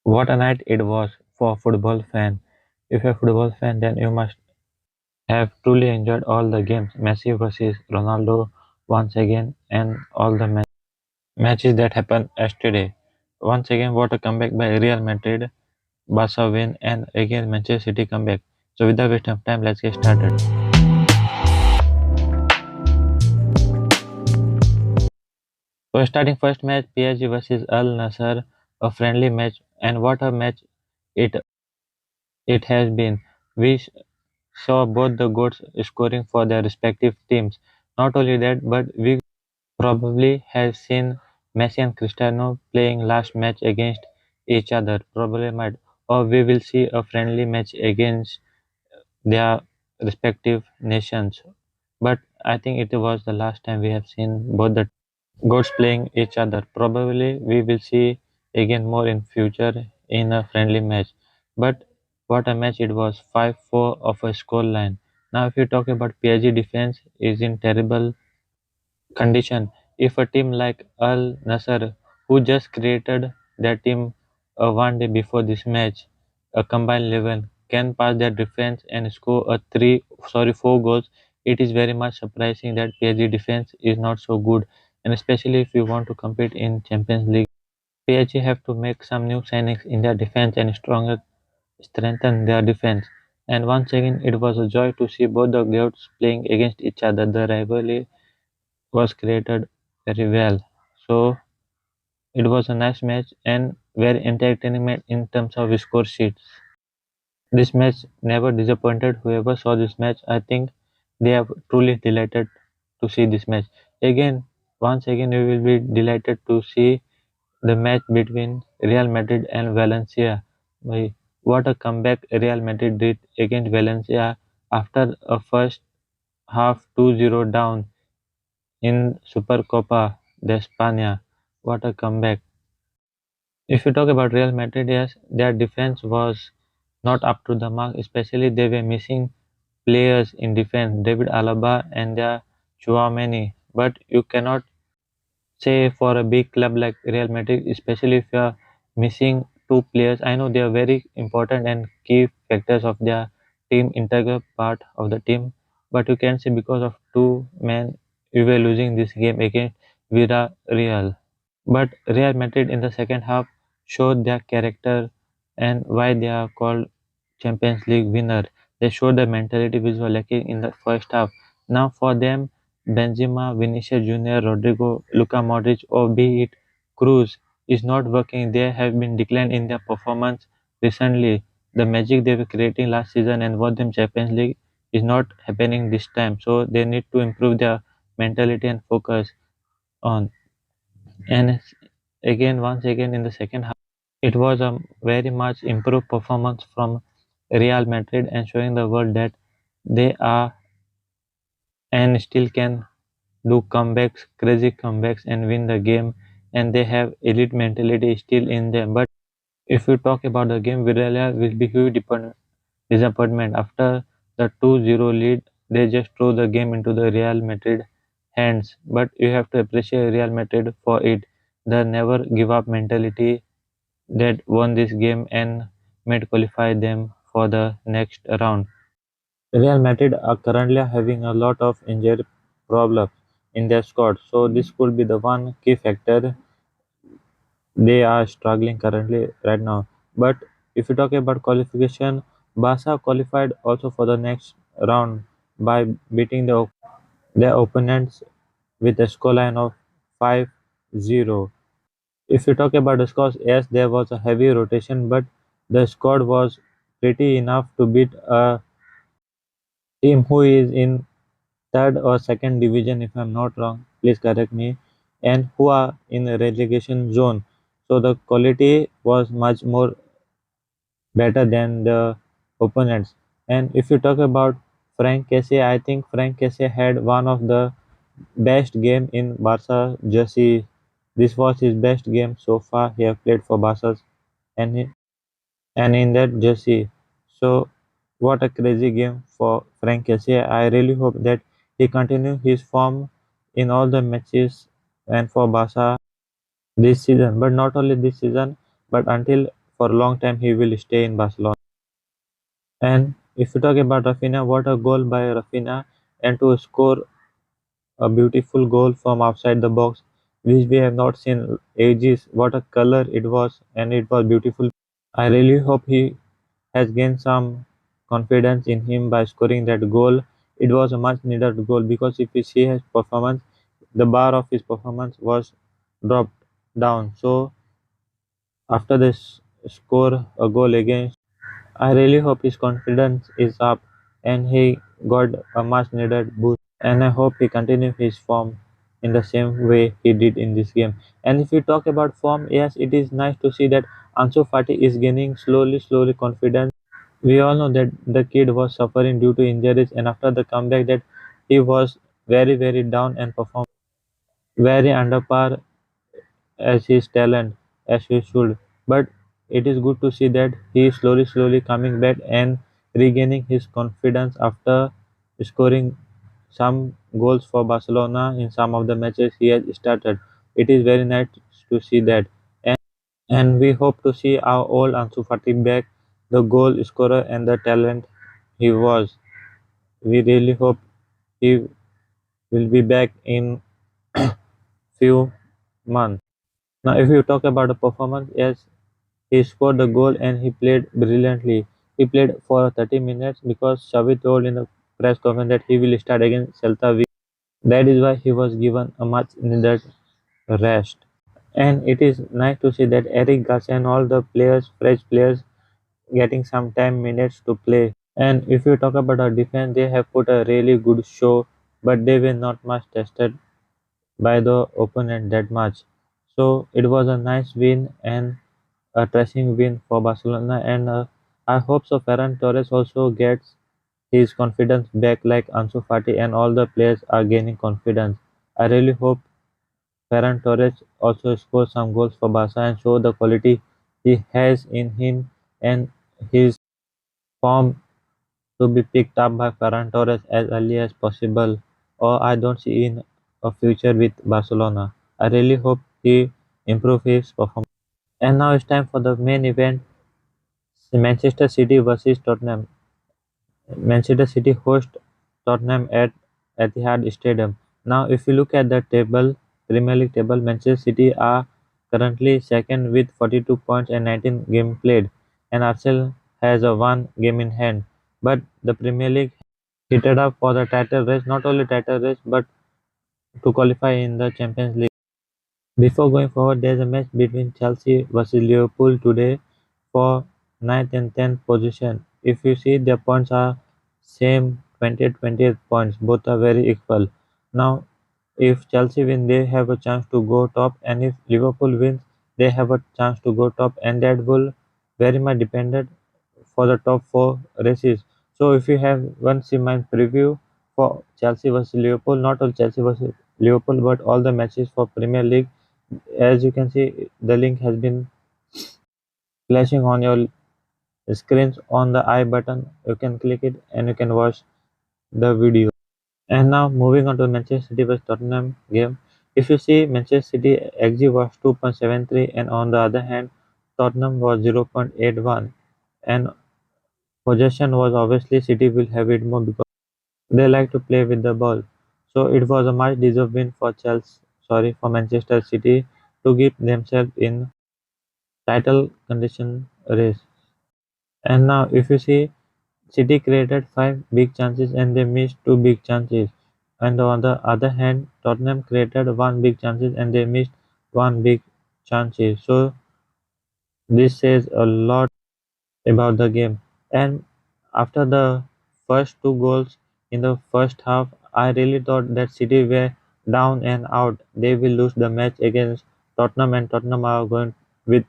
What a night it was for a football fan. If you're a football fan, then you must have truly enjoyed all the games. Messi versus Ronaldo once again, and all the matches that happened yesterday. Once again, what a comeback by Real Madrid, Barca win, and again Manchester City comeback. So without wasting of time, let's get started. So starting first match, PSG versus Al Nassr, a friendly match, and what a match it it has been. We saw both the goals scoring for their respective teams. Not only that, but we probably have seen Messi and Cristiano playing last match against each other. Probably might, or we will see a friendly match against their respective nations. But I think it was the last time we have seen both the gods playing each other. Probably we will see again more in future in a friendly match. But what a match it was, 5-4 of a score line. Now if you talk about PSG defense is in terrible condition. If a team like Al Nassr, who just created their team one day before this match, a combined 11, can pass their defense and score four goals, it is very much surprising that PSG defense is not so good. And especially if you want to compete in Champions League, PSG have to make some new signings in their defense and stronger strengthen their defense. And once again, it was a joy to see both the goats playing against each other. The rivalry was created very well. So it was a nice match and very entertaining in terms of score sheets. This match never disappointed whoever saw this match. I think they are truly delighted to see this match. Again, once again, we will be delighted to see the match between Real Madrid and Valencia. What a comeback Real Madrid did against Valencia after a first half 2-0 down in Supercopa de España. What a comeback. If you talk about Real Madrid, yes, their defense was not up to the mark, especially they were missing players in defense, David Alaba and their Chouameni. But you cannot say for a big club like Real Madrid, especially if you are missing two players. I know they are very important and key factors of their team, integral part of the team. But you can say because of two men, we were losing this game against Villarreal. But Real Madrid in the second half showed their character and why they are called Champions League winner. They showed the mentality which was lacking in the first half. Now for them, Benzema, Vinicius Junior, Rodrigo, Luka Modric, or be it Cruz is not working. They have been declined in their performance recently. The magic they were creating last season and what them Champions League is not happening this time. So they need to improve their mentality and focus on. And again, once again in the second half, it was a very much improved performance from Real Madrid and showing the world that they are and still can do comebacks, crazy comebacks and win the game, and they have elite mentality still in them. But if you talk about the game, Villarreal will be huge disappointment. After the 2-0 lead, they just throw the game into the Real Madrid hands. But you have to appreciate Real Madrid for it. The never give up mentality that won this game and made qualify them for the next round. Real Madrid are currently having a lot of injury problems in their squad, so this could be the one key factor they are struggling currently right now. But if you talk about qualification, Barca qualified also for the next round by beating their opponents with a scoreline of 5-0. If you talk about the scores, yes, there was a heavy rotation, but the squad was pretty enough to beat a team who is in third or second division, if I'm not wrong, please correct me, and who are in a relegation zone. So the quality was much more better than the opponents. And if you talk about Frank Kessie, I think Frank Kessie had one of the best game in Barca jersey. This was his best game so far he have played for Barca, and in that jersey. So what a crazy game for Frank Kessie. I really hope that he continue his form in all the matches and for Barca this season. But not only this season, but until for a long time he will stay in Barcelona. And if you talk about Rafinha, what a goal by Rafinha, and to score a beautiful goal from outside the box, which we have not seen ages. What a color it was, and it was beautiful. I really hope he has gained some confidence in him by scoring that goal. It was a much needed goal because if you see his performance, the bar of his performance was dropped down. So after this score a goal against, I really hope his confidence is up and he got a much needed boost. And I hope he continue his form in the same way he did in this game. And if we talk about form, yes, it is nice to see that Ansu Fati is gaining slowly confidence. We all know that the kid was suffering due to injuries, and after the comeback, that he was very down and performed very under par as his talent as he should. But it is good to see that he is slowly coming back and regaining his confidence after scoring some goals for Barcelona in some of the matches he has started. It is very nice to see that. And we hope to see our old Ansu Fati back, the goal scorer and the talent he was. We really hope he will be back in few months. Now, if you talk about the performance, yes, he scored the goal and he played brilliantly. He played for 30 minutes because Xavi told in the press conference that he will start against Celta Vigo. That is why he was given a much needed rest. And it is nice to see that Eric Garcia and all the players, fresh players, getting some time minutes to play. And if you talk about our defense, they have put a really good show, but they were not much tested by the opponent that much. So it was a nice win and a thrashing win for Barcelona. And I hope so. Ferran Torres also gets his confidence back like Ansu Fati, and all the players are gaining confidence. I really hope Ferran Torres also scores some goals for Barca and show the quality he has in him and his form to be picked up by Ferran Torres as early as possible, or I don't see in a future with Barcelona. I really hope he improve his performance. And now it's time for the main event: Manchester City versus Tottenham. Manchester City host Tottenham at Etihad Stadium. Now, if you look at the table, Premier League table, Manchester City are currently second with 42 points and 19 games played, and Arsenal has a one game in hand. But the Premier League heated up for the title race, not only title race, but to qualify in the Champions League. Before going forward, there is a match between Chelsea versus Liverpool today for ninth and 10th position. If you see, their points are same 20 points. Both are very equal. Now, if Chelsea win, they have a chance to go top, and if Liverpool wins, they have a chance to go top, and that will very much dependent for the top four races. So, if you have one my preview for Chelsea versus Liverpool, not all Chelsea versus Liverpool, but all the matches for Premier League, as you can see, the link has been flashing on your screens on the I button. You can click it and you can watch the video. And now moving on to Manchester City vs Tottenham game. If you see, Manchester City XG was 2.73, and on the other hand, Tottenham was 0.81. And possession was obviously City will have it more because they like to play with the ball. So it was a much deserved win for for Manchester City to keep themselves in title condition race. And now, if you see, City created five big chances and they missed two big chances. And on the other hand, Tottenham created one big chances and they missed one big chances. So this says a lot about the game. And after the first two goals in the first half, I really thought that City were down and out. They will lose the match against Tottenham, and Tottenham are going with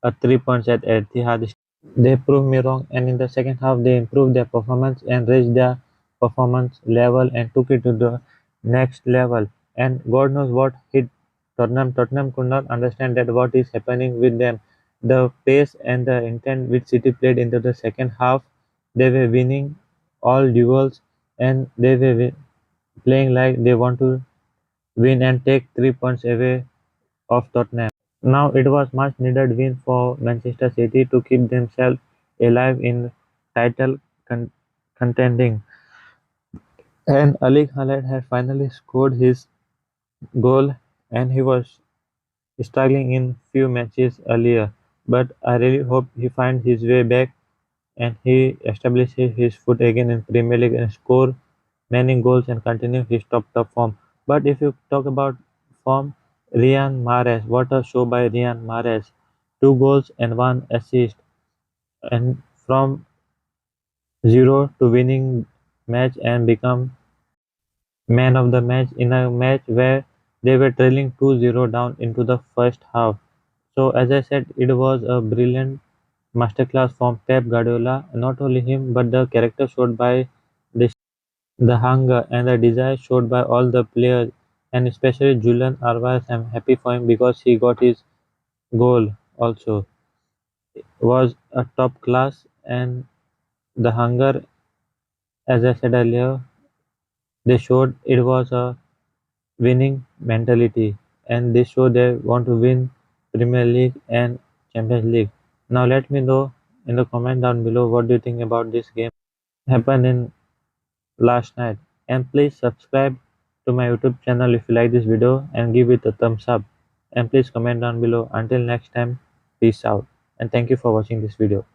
a 3 points at Etihad. They proved me wrong, and in the second half, they improved their performance and raised their performance level and took it to the next level. And God knows what hit Tottenham. Tottenham could not understand that what is happening with them. The pace and the intent which City played into the second half, they were winning all duels, and they were playing like they want to win and take 3 points away of Tottenham. Now it was much needed win for Manchester City to keep themselves alive in title con- contending. And Ali Khaled had finally scored his goal, and he was struggling in few matches earlier. But I really hope he finds his way back and he establishes his foot again in Premier League and score many goals and continue his top form. But if you talk about form, Riyad Mahrez, what a show by Riyad Mahrez! 2 goals and 1 assist, and from zero to winning match and become man of the match in a match where they were trailing 2-0 down into the first half. So as I said, it was a brilliant masterclass from Pep Guardiola. Not only him, but the character showed by the hunger and the desire showed by all the players, and especially Julian Alvarez. I'm happy for him because he got his goal also. Was a top class, and the hunger, as I said earlier, they showed it was a winning mentality, and they show they want to win Premier League and Champions League. Now let me know in the comment down below what do you think about this game happened in last night, and please subscribe to my YouTube channel if you like this video and give it a thumbs up, and please comment down below. Until next time, peace out, and thank you for watching this video.